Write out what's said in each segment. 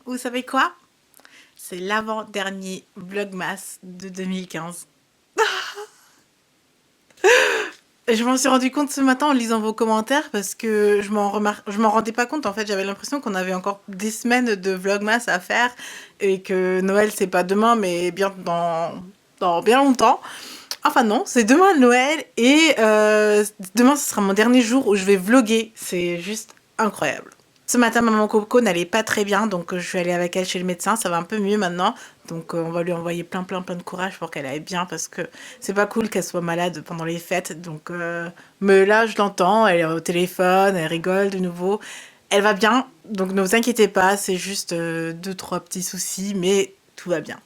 Vous savez quoi? C'est l'avant-dernier Vlogmas de 2015. Et je m'en suis rendu compte ce matin en lisant vos commentaires parce que je m'en rendais pas compte en fait. J'avais l'impression qu'on avait encore des semaines de Vlogmas à faire et que Noël c'est pas demain mais bien dans bien longtemps. Enfin non, c'est demain Noël et demain ce sera mon dernier jour où je vais vlogger. C'est juste incroyable. Ce matin, maman Coco n'allait pas très bien, donc je suis allée avec elle chez le médecin. Ça va un peu mieux maintenant, donc on va lui envoyer plein de courage pour qu'elle aille bien parce que c'est pas cool qu'elle soit malade pendant les fêtes. Donc, mais là, je l'entends, elle est au téléphone, elle rigole de nouveau. Elle va bien, donc ne vous inquiétez pas, c'est juste deux trois petits soucis, mais tout va bien.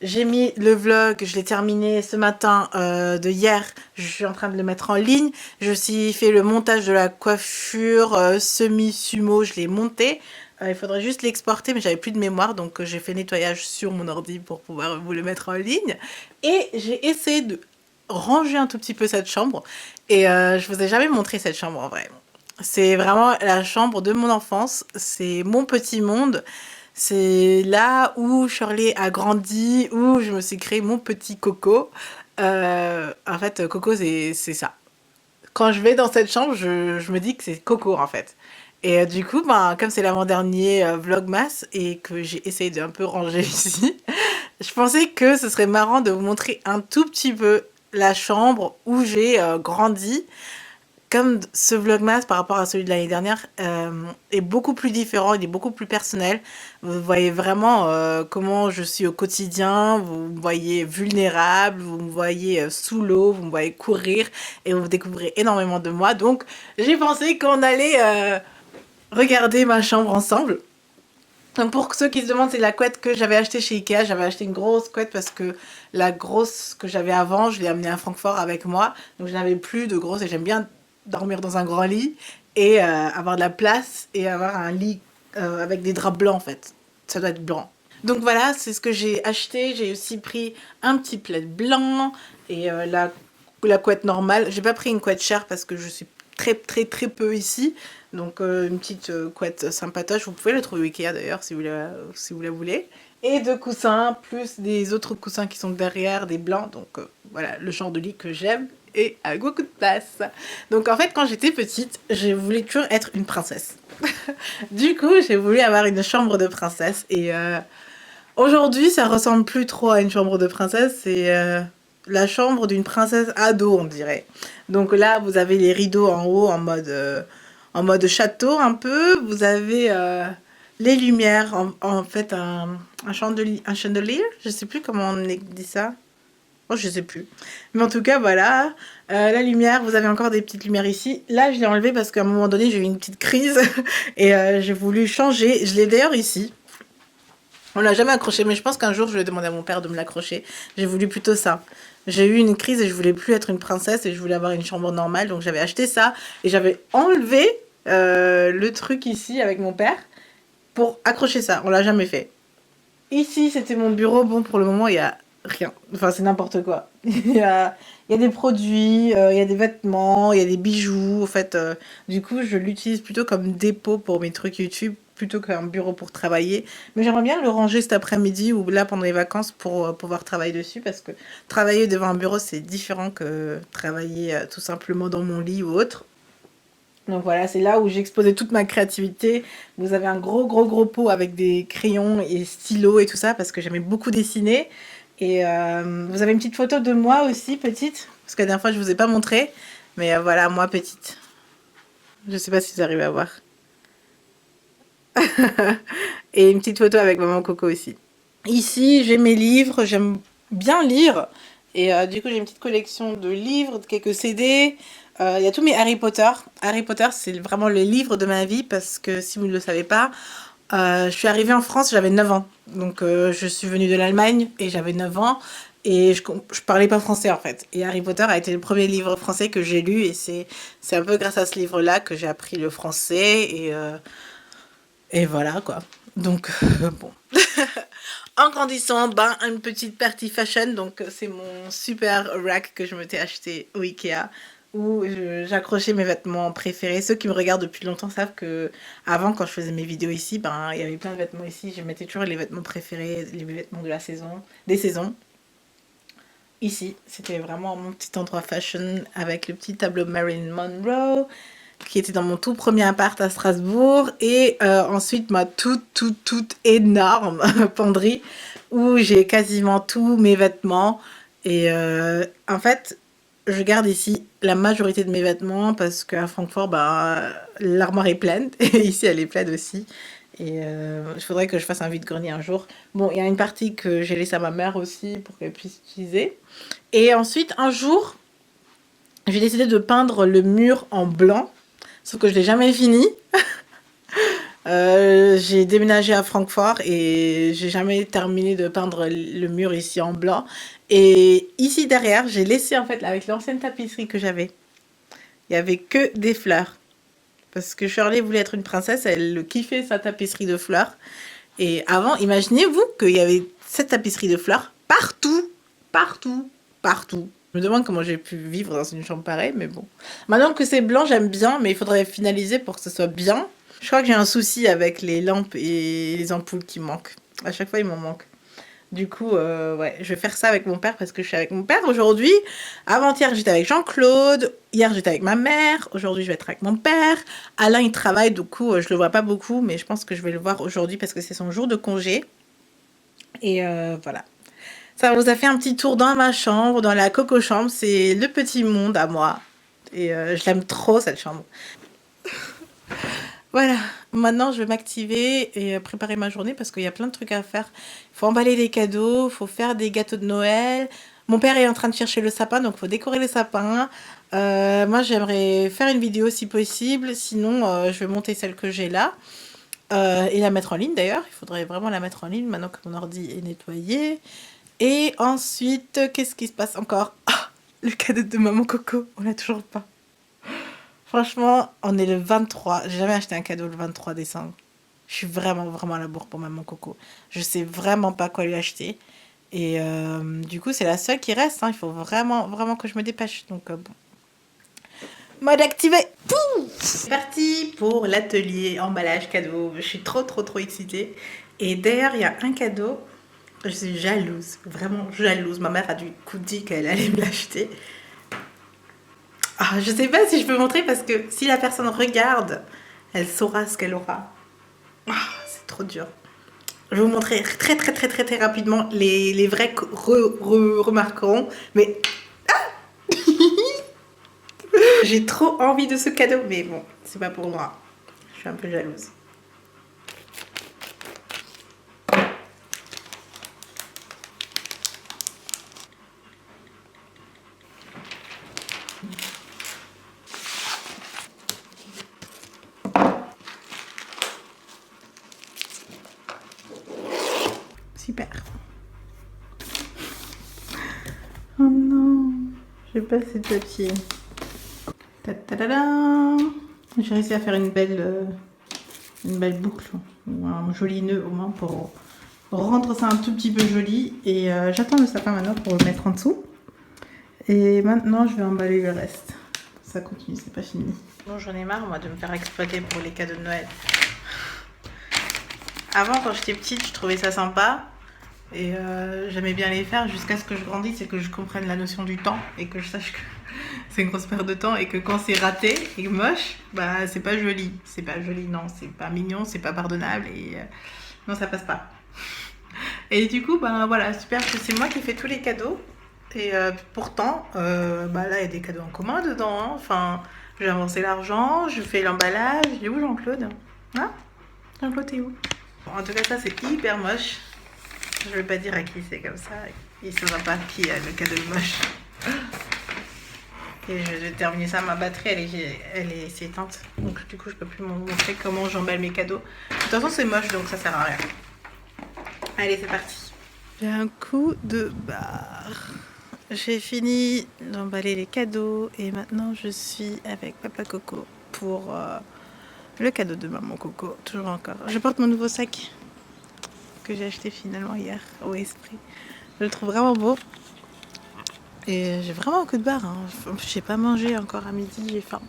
J'ai mis le vlog, je l'ai terminé ce matin de hier. Je suis en train de le mettre en ligne. Je aussi fait le montage de la coiffure semi-sumo, je l'ai monté. Il faudrait juste l'exporter, mais j'avais plus de mémoire, donc j'ai fait nettoyage sur mon ordi pour pouvoir vous le mettre en ligne. Et j'ai essayé de ranger un tout petit peu cette chambre. Et je vous ai jamais montré cette chambre en vrai. C'est vraiment la chambre de mon enfance. C'est mon petit monde. C'est là où Shirley a grandi, où je me suis créé mon petit Coco. En fait, Coco, c'est ça. Quand je vais dans cette chambre, je me dis que c'est Coco, en fait. Et du coup, ben, comme c'est l'avant-dernier Vlogmas et que j'ai essayé d'un peu ranger ici, je pensais que ce serait marrant de vous montrer un tout petit peu la chambre où j'ai grandi comme ce vlogmas par rapport à celui de l'année dernière est beaucoup plus différent, il est beaucoup plus personnel. Vous voyez vraiment comment je suis au quotidien, vous me voyez vulnérable, vous me voyez sous l'eau, vous me voyez courir et vous découvrez énormément de moi. Donc j'ai pensé qu'on allait regarder ma chambre ensemble. Donc pour ceux qui se demandent, c'est la couette que j'avais achetée chez Ikea. J'avais acheté une grosse couette parce que la grosse que j'avais avant, je l'ai amenée à Francfort avec moi. Donc je n'avais plus de grosse et j'aime bien dormir dans un grand lit et avoir de la place et avoir un lit avec des draps blancs en fait. Ça doit être blanc. Donc voilà, c'est ce que j'ai acheté. J'ai aussi pris un petit plaid blanc et la couette normale. J'ai pas pris une couette chère parce que je suis très peu ici. Donc une petite couette sympatoche. Vous pouvez la trouver au Ikea d'ailleurs si vous la voulez. Et deux coussins, plus des autres coussins qui sont derrière, des blancs. Donc voilà, le genre de lit que j'aime et avec beaucoup de place. Donc en fait, quand j'étais petite, je voulais toujours être une princesse. Du coup, j'ai voulu avoir une chambre de princesse. Et aujourd'hui, ça ressemble plus trop à une chambre de princesse. C'est la chambre d'une princesse ado, on dirait. Donc là, vous avez les rideaux en haut en mode château un peu. Vous avez les lumières, en fait un chandelier. Je sais plus comment on dit ça. Oh, je sais plus. Mais en tout cas, voilà. La lumière, vous avez encore des petites lumières ici. Là, je l'ai enlevé parce qu'à un moment donné, j'ai eu une petite crise et j'ai voulu changer. Je l'ai d'ailleurs ici. On l'a jamais accroché, mais je pense qu'un jour, je vais demander à mon père de me l'accrocher. J'ai voulu plutôt ça. J'ai eu une crise et je voulais plus être une princesse et je voulais avoir une chambre normale. Donc, j'avais acheté ça et j'avais enlevé le truc ici avec mon père pour accrocher ça. On l'a jamais fait. Ici, c'était mon bureau. Bon, pour le moment, il y a rien. Enfin, c'est n'importe quoi. Il y a des produits, il y a des vêtements, il y a des bijoux. En fait, du coup, je l'utilise plutôt comme dépôt pour mes trucs YouTube plutôt qu'un bureau pour travailler. Mais j'aimerais bien le ranger cet après-midi ou là pendant les vacances pour pouvoir travailler dessus parce que travailler devant un bureau, c'est différent que travailler tout simplement dans mon lit ou autre. Donc voilà, c'est là où j'ai exposé toute ma créativité. Vous avez un gros pot avec des crayons et stylos et tout ça parce que j'aimais beaucoup dessiner. Et vous avez une petite photo de moi aussi, petite, parce que la dernière fois je vous ai pas montré. Mais voilà, moi petite. Je sais pas si vous arrivez à voir. Et une petite photo avec maman Coco aussi. Ici, j'ai mes livres, j'aime bien lire. Et du coup, j'ai une petite collection de livres, de quelques CD. Il y a tous mes Harry Potter. Harry Potter, c'est vraiment le livre de ma vie parce que si vous ne le savez pas, je suis arrivée en France, j'avais 9 ans. Donc je suis venue de l'Allemagne et j'avais 9 ans. Et je parlais pas français en fait. Et Harry Potter a été le premier livre français que j'ai lu. Et c'est un peu grâce à ce livre-là que j'ai appris le français. Et voilà quoi. Donc bon. En grandissant, ben, une petite partie fashion. Donc, c'est mon super rack que je m'étais acheté au Ikea. où j'accrochais mes vêtements préférés. Ceux qui me regardent depuis longtemps savent que avant, quand je faisais mes vidéos ici, ben il y avait plein de vêtements ici. Je mettais toujours les vêtements préférés, les vêtements de la saison, des saisons. Ici, c'était vraiment mon petit endroit fashion avec le petit tableau Marilyn Monroe qui était dans mon tout premier appart à Strasbourg et ensuite ma toute énorme penderie où j'ai quasiment tous mes vêtements et en fait je garde ici la majorité de mes vêtements parce qu'à Francfort bah, l'armoire est pleine et ici elle est pleine aussi et il faudrait que je fasse un vide-grenier un jour. Bon, il y a une partie que j'ai laissée à ma mère aussi pour qu'elle puisse utiliser et ensuite un jour j'ai décidé de peindre le mur en blanc. Sauf que je l'ai jamais fini. J'ai déménagé à Francfort et j'ai jamais terminé de peindre le mur ici en blanc. Et ici derrière, j'ai laissé en fait avec l'ancienne tapisserie que j'avais. Il y avait que des fleurs. Parce que Shirley voulait être une princesse, elle kiffait sa tapisserie de fleurs. Et avant, imaginez-vous qu'il y avait cette tapisserie de fleurs partout, partout, partout. Je me demande comment j'ai pu vivre dans une chambre pareille, mais bon. Maintenant que c'est blanc, j'aime bien, mais il faudrait finaliser pour que ce soit bien. Je crois que j'ai un souci avec les lampes et les ampoules qui manquent. À chaque fois, il m'en manque. Du coup, ouais, je vais faire ça avec mon père parce que je suis avec mon père aujourd'hui. Avant-hier, j'étais avec Jean-Claude. Hier, j'étais avec ma mère. Aujourd'hui, je vais être avec mon père. Alain, il travaille, du coup, je le vois pas beaucoup, mais je pense que je vais le voir aujourd'hui parce que c'est son jour de congé. Et voilà. Ça vous a fait un petit tour dans ma chambre, dans la coco chambre. C'est le petit monde à moi. Et je l'aime trop, cette chambre. Voilà, maintenant je vais m'activer et préparer ma journée parce qu'il y a plein de trucs à faire. Il faut emballer les cadeaux, il faut faire des gâteaux de Noël. Mon père est en train de chercher le sapin, donc il faut décorer le sapin. Moi, j'aimerais faire une vidéo si possible, sinon je vais monter celle que j'ai là et la mettre en ligne d'ailleurs. Il faudrait vraiment la mettre en ligne maintenant que mon ordi est nettoyé. Et ensuite, qu'est-ce qui se passe encore? Ah, le cadeau de maman Coco, on l'a toujours pas. Franchement, on est le 23. J'ai jamais acheté un cadeau le 23 décembre. Je suis vraiment à la bourre pour maman Coco. Je sais vraiment pas quoi lui acheter. Et du coup, c'est la seule qui reste, hein. Il faut vraiment que je me dépêche. Donc, bon. Mode activé. Pouh, c'est parti pour l'atelier emballage cadeau. Je suis trop excitée. Et d'ailleurs, il y a un cadeau. Je suis jalouse, vraiment jalouse. Ma mère a du coup dit qu'elle allait me l'acheter. Ah, je sais pas si je peux montrer parce que si la personne regarde, elle saura ce qu'elle aura. Ah, c'est trop dur. Je vais vous montrer très rapidement. Les vrais remarqueront. Mais j'ai trop envie de ce cadeau. Mais bon, c'est pas pour moi. Je suis un peu jalouse. Super. Oh non, j'ai pas assez de papier. Ta-ta-da-da. J'ai réussi à faire une belle boucle ou un joli nœud au moins pour rendre ça un tout petit peu joli. Et j'attends le sapin maintenant pour le mettre en dessous. Et maintenant, je vais emballer le reste. Ça continue, c'est pas fini. Bon, j'en ai marre, moi, de me faire exploiter pour les cadeaux de Noël. Avant, quand j'étais petite, je trouvais ça sympa. Et j'aimais bien les faire jusqu'à ce que je grandisse et que je comprenne la notion du temps. Et que je sache que c'est une grosse perte de temps. Et que quand c'est raté et moche, bah c'est pas joli. C'est pas joli, non. C'est pas mignon, c'est pas pardonnable. Et non, ça passe pas. Et du coup, bah voilà, super. C'est moi qui fais tous les cadeaux. Et pourtant, bah là, il y a des cadeaux en commun dedans. Hein. Enfin, j'ai avancé l'argent, je fais l'emballage. Il est où Jean-Claude? Hein? Jean-Claude, t'es où? Bon, en tout cas, ça, c'est hyper moche. Je vais pas dire à qui c'est comme ça. Il saura pas qui a le cadeau moche. Et je vais terminer ça. Ma batterie, elle est s'éteinte. Donc, du coup, je peux plus vous montrer comment j'emballe mes cadeaux. De toute façon, c'est moche, donc ça sert à rien. Allez, c'est parti. J'ai un coup de barre. J'ai fini d'emballer les cadeaux et maintenant je suis avec Papa Coco pour le cadeau de maman Coco, toujours encore. Je porte mon nouveau sac que j'ai acheté finalement hier au Esprit. Je le trouve vraiment beau Et j'ai vraiment un coup de barre. Hein. J'ai pas mangé encore à midi, j'ai faim.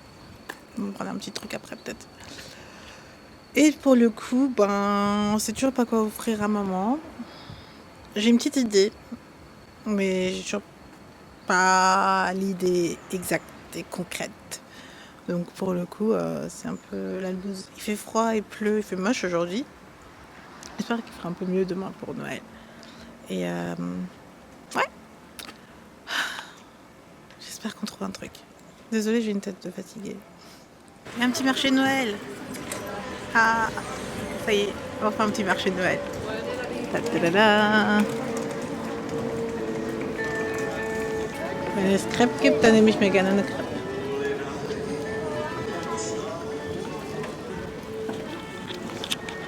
On va prendre un petit truc après peut-être. Et pour le coup, ben, on sait toujours pas quoi offrir à maman. J'ai une petite idée, mais j'ai toujours pas l'idée exacte et concrète. Donc pour le coup, c'est un peu la loose. Il fait froid, il pleut, il fait moche aujourd'hui. J'espère qu'il fera un peu mieux demain pour Noël. Et ouais, j'espère qu'on trouve un truc. Désolée, j'ai une tête de fatiguée. Il y a un petit marché de Noël. Ah, ça y est, on va faire un petit marché de Noël. Ta-ta-da-da. Skräp gibt, dann nehme ich mir gerne eine Crepe.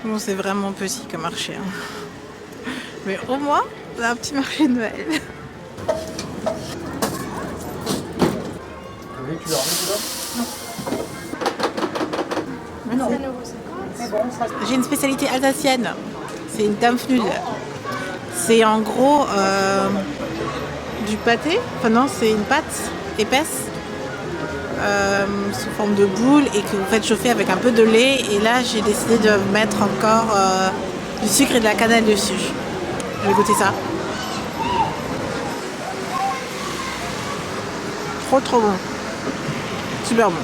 Bon, c'est vraiment petit comme marché. Hein. Mais au moins, on a un petit marché de Noël. Oui, tu l'as remis là? Non. J'ai une spécialité alsacienne. C'est une Dampfnudeln. C'est en gros du pâté. Enfin non, c'est une pâte épaisse sous forme de boule et que vous faites chauffer avec un peu de lait. Et là, j'ai décidé de mettre encore du sucre et de la cannelle dessus. Je vais goûter ça. Trop bon. Super bon.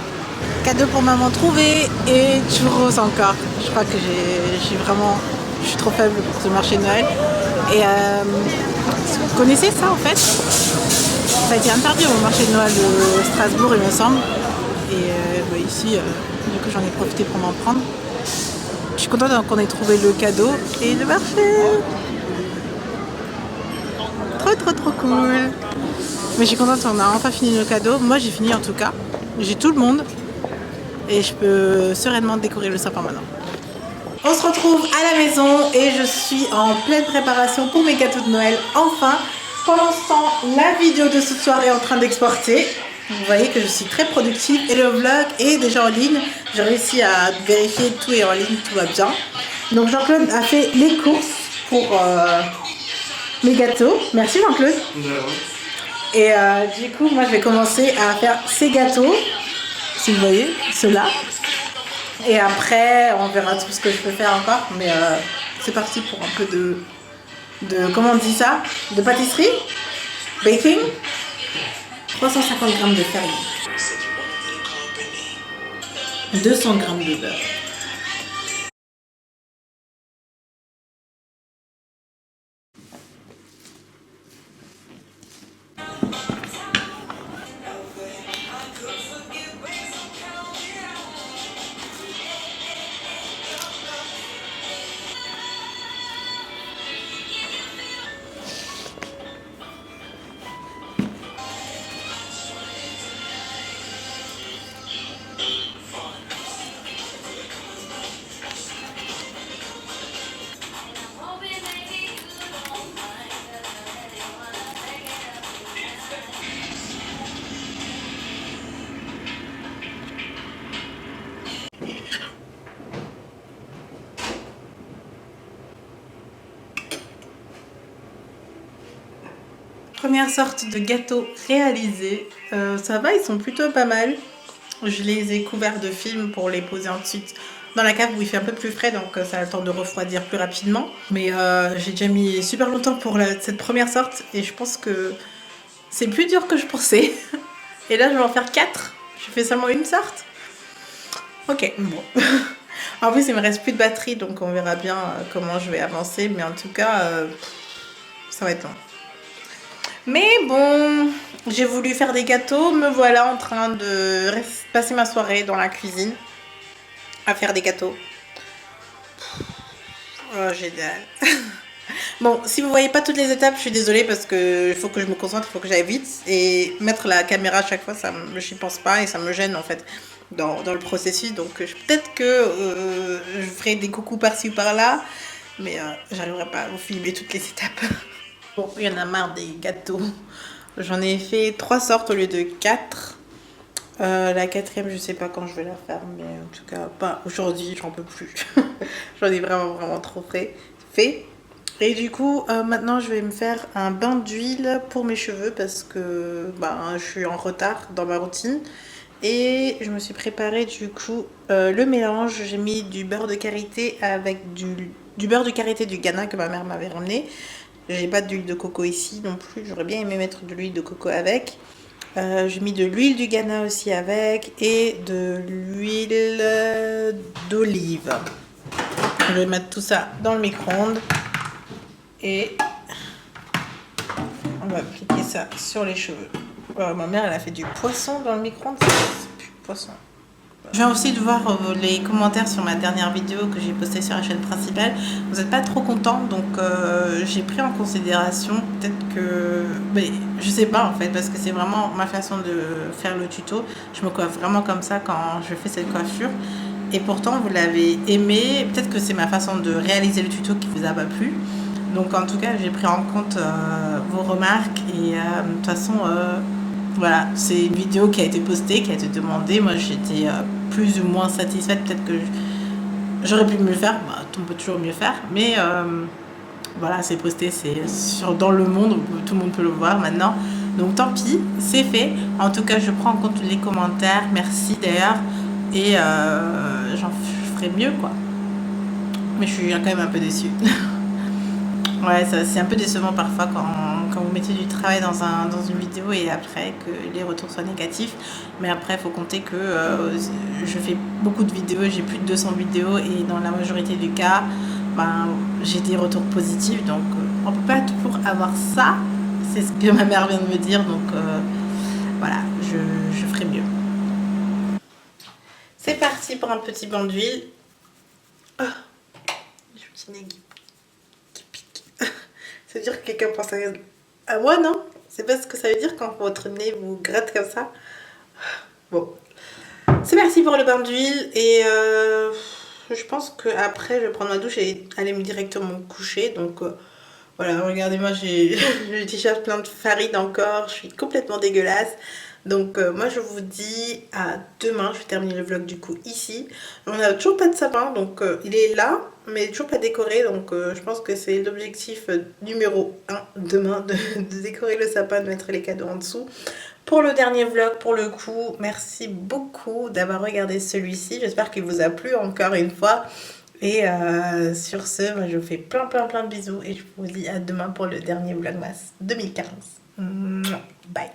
Cadeau pour maman trouvé et churros encore. Je crois que je suis trop faible pour ce marché de Noël. Et vous connaissez ça en fait? Ça a été interdit au marché de Noël de Strasbourg il me semble. Et bah, ici, du coup j'en ai profité pour m'en prendre. Je suis contente qu'on ait trouvé le cadeau et le marché. Trop cool. Mais je suis contente qu'on a enfin fini le cadeau. Moi j'ai fini en tout cas. J'ai tout le monde. Et je peux sereinement décorer le sapin maintenant. On se retrouve à la maison et je suis en pleine préparation pour mes gâteaux de Noël. Enfin, pendant ce temps, la vidéo de ce soir est en train d'exporter. Vous voyez que je suis très productive et le vlog est déjà en ligne. J'ai réussi à vérifier tout est en ligne, tout va bien. Donc Jean-Claude a fait les courses pour mes gâteaux. Merci Jean-Claude. Et du coup, moi je vais commencer à faire ces gâteaux. Si vous voyez, ceux-là. Et après, on verra tout ce que je peux faire encore. Mais c'est parti pour un peu de comment on dit ça? De pâtisserie. Baking. 350 g de farine. 200 g de beurre. Première sorte de gâteau réalisé. Ça va, ils sont plutôt pas mal. Je les ai couverts de film pour les poser ensuite dans la cave où il fait un peu plus frais, donc ça a le temps de refroidir plus rapidement. Mais j'ai déjà mis super longtemps pour cette première sorte et je pense que c'est plus dur que je pensais. Et là je vais en faire 4. Je fais seulement une sorte. Ok, bon. En plus il me reste plus de batterie, donc on verra bien comment je vais avancer. Mais en tout cas, ça va être long. Mais bon, j'ai voulu faire des gâteaux, me voilà en train de passer ma soirée dans la cuisine à faire des gâteaux. Oh, génial. Bon, si vous voyez pas toutes les étapes, je suis désolée parce que il faut que je me concentre, il faut que j'aille vite. Et mettre la caméra à chaque fois, ça, j'y pense pas et ça me gêne en fait dans le processus. Donc peut-être que je ferai des coucous par-ci ou par-là, mais j'arriverai pas à vous filmer toutes les étapes. Bon, il y en a marre des gâteaux. J'en ai fait 3 sortes au lieu de 4. La quatrième, je sais pas quand je vais la faire, mais en tout cas, pas aujourd'hui, j'en peux plus. J'en ai vraiment trop fait. Et du coup, maintenant, je vais me faire un bain d'huile pour mes cheveux parce que je suis en retard dans ma routine. Et je me suis préparé du coup le mélange. J'ai mis du beurre de karité avec du beurre de karité du Ghana que ma mère m'avait ramené. J'ai pas d'huile de coco ici non plus. J'aurais bien aimé mettre de l'huile de coco avec. J'ai mis de l'huile du Ghana aussi avec et de l'huile d'olive. Je vais mettre tout ça dans le micro-ondes et on va appliquer ça sur les cheveux. Ma mère, elle a fait du poisson dans le micro-ondes. C'est plus poisson. Je viens aussi de voir les commentaires sur ma dernière vidéo que j'ai postée sur la chaîne principale. Vous n'êtes pas trop contents, donc j'ai pris en considération peut-être que... Mais je sais pas en fait, parce que c'est vraiment ma façon de faire le tuto. Je me coiffe vraiment comme ça quand je fais cette coiffure. Et pourtant, vous l'avez aimé. Peut-être que c'est ma façon de réaliser le tuto qui vous a pas plu. Donc en tout cas, j'ai pris en compte vos remarques et de toute façon... voilà, c'est une vidéo qui a été postée, qui a été demandée. Moi, j'étais plus ou moins satisfaite. Peut-être que j'aurais pu mieux faire. On peut toujours mieux faire. Mais voilà, c'est posté, c'est dans le monde. Tout le monde peut le voir maintenant. Donc tant pis, c'est fait. En tout cas, je prends en compte les commentaires. Merci d'ailleurs. Et je ferai mieux, quoi. Mais je suis quand même un peu déçue. Ouais, c'est un peu décevant parfois quand vous mettez du travail dans une vidéo et après que les retours soient négatifs. Mais après, il faut compter que je fais beaucoup de vidéos, j'ai plus de 200 vidéos et dans la majorité du cas, j'ai des retours positifs. Donc, on peut pas toujours avoir ça. C'est ce que ma mère vient de me dire. Donc, voilà, je ferai mieux. C'est parti pour un petit bain d'huile. Oh, le petit nez qui pique. Ça veut dire que quelqu'un pense à moi, non? C'est pas ce que ça veut dire quand votre nez vous gratte comme ça? Bon. C'est parti pour le bain d'huile et je pense qu'après je vais prendre ma douche et aller directement me coucher. Donc voilà, regardez-moi, j'ai le t-shirt plein de farine encore, je suis complètement dégueulasse. Donc moi je vous dis à demain, je vais terminer le vlog du coup ici. On n'a toujours pas de sapin, donc il est là, mais toujours pas décoré. Donc je pense que c'est l'objectif numéro 1 demain, de décorer le sapin, de mettre les cadeaux en dessous. Pour le dernier vlog, pour le coup, merci beaucoup d'avoir regardé celui-ci. J'espère qu'il vous a plu encore une fois. Et sur ce, moi, je vous fais plein de bisous et je vous dis à demain pour le dernier Vlogmas 2015. Bye.